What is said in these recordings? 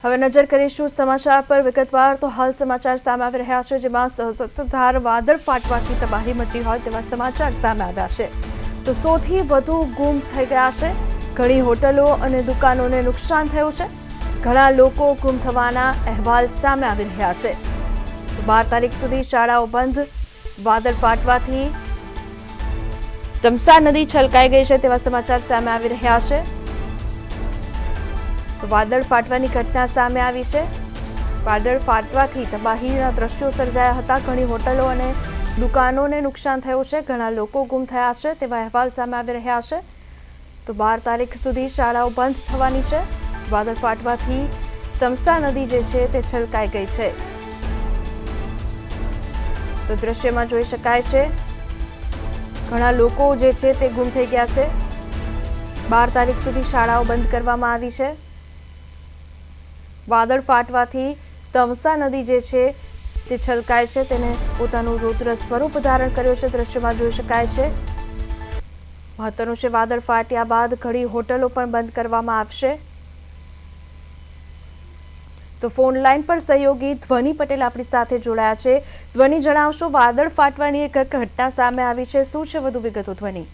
હવે નજર કરીશું સમાચાર પર વિગતવાર તો હાલ સમાચાર સામે આવી રહ્યા છે જેમાં સતતધાર વાદળ ફાટવાથી તબાહી મચી હોય તેવા સમાચાર સામે આવ્યા છે તો 100 થી વધુ ગુમ થઈ ગયા છે। ઘણી હોટલો અને દુકાનોને નુકસાન થયું છે। ઘણા લોકો ગુમ થવાના અહેવાલ સામે આવી રહ્યા છે। 12 તારીખ સુધી શાળાઓ બંધ। વાદળ ફાટવાથી તમસા નદી છલકાઈ ગઈ છે તેવા સમાચાર સામે આવી રહ્યા છે। તો વાદળ ફાટવાની ઘટના સામે આવી છે। વાદળ ફાટવાથી તબાહીના દ્રશ્યો સર્જાયા હતા। ઘણી હોટલો અને દુકાનોને નુકસાન થયું છે। ઘણા લોકો ગુમ થયા છે તેવા અહેવાલ સામે આવી રહ્યા છે। તો 12 તારીખ સુધી શાળાઓ બંધ થવાની છે। વાદળ ફાટવાથી તમસા નદી જે છે તે છલકાઈ ગઈ છે। તો દ્રશ્યમાં જોઈ શકાય છે ઘણા લોકો જે છે તે ગુમ થઈ ગયા છે। 12 તારીખ સુધી શાળાઓ બંધ કરવામાં આવી છે। વાદળ ફાટવાથી તમસા નદી જે છે તે છલકાય છે, તેને પોતાનું રૌદ્ર સ્વરૂપ ધારણ કર્યો છે। દ્રશ્યમાં જોઈ શકાય છે। મહત્વનું છે વાદળ ફાટ્યા બાદ ઘણી હોટલો પણ બંધ કરવામાં આવશે। તો ફોન લાઈન પર સહયોગી ધ્વની પટેલ આપણી સાથે જોડાયા છે। ધ્વની, જણાવશો વાદળ ફાટવાની એક ઘટના સામે આવી છે, શું છે વધુ વિગતો? ધ્વની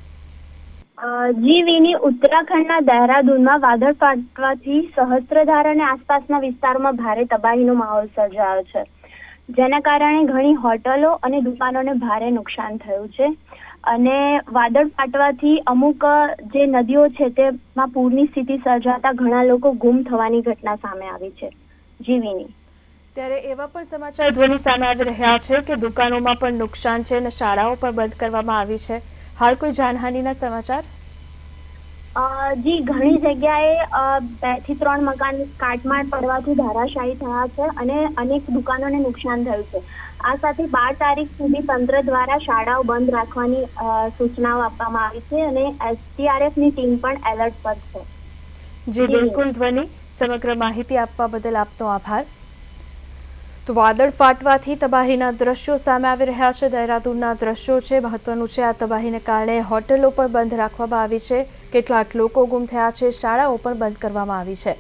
જી વિની, ઉત્તરાખંડના દહેરાદૂનમાં વાદળ ફાટવાથી સહસ્ત્રધાર અને આસપાસના વિસ્તારોમાં ભારે તબાહીનો માહોલ સર્જાયો છે, જેના કારણે ઘણી હોટલો અને દુકાનોને ભારે નુકસાન થયું છે। અને વાદળ ફાટવાથી અમુક જે નદીઓ છે તેમાં પૂરની સ્થિતિ સર્જાતા ઘણા લોકો ગુમ થવાની ઘટના સામે આવી છે। જી વિની, ત્યારે એવા પણ સમાચાર ધ્વની સામે આવી રહ્યા છે કે દુકાનોમાં પણ નુકસાન છે અને શાળાઓ પણ બંધ કરવામાં આવી છે। હાલ કોઈ જાનહાનિના સમાચાર? જી, ઘણી જગ્યાએ 2 થી 3 મકાન કાટમાળ પડવાથી ધરાશાયી થયા છે અને અનેક દુકાનોને નુકસાન થયું છે। આ સાથે 12 તારીખ સુધી તંત્ર દ્વારા શાળાઓ બંધ રાખવાની સૂચનાઓ આપવામાં આવી છે અને SDRFની ટીમ પણ એલર્ટ પર છે। જી બિલકુલ ધ્વની, સમગ્ર માહિતી આપવા બદલ આપનો આભાર। તો વાદળ ફાટવાથી તબાહીના દ્રશ્યો સામે આવી રહ્યા છે। દહેરાદૂનના દ્રશ્યો છે। મહત્વનું છે આ તબાહીને કારણે હોટલો પણ બંધ રાખવામાં આવી છે। કેટલાક લોકો ગુમ થયા છે, શાળાઓ પણ બંધ કરવામાં આવી છે।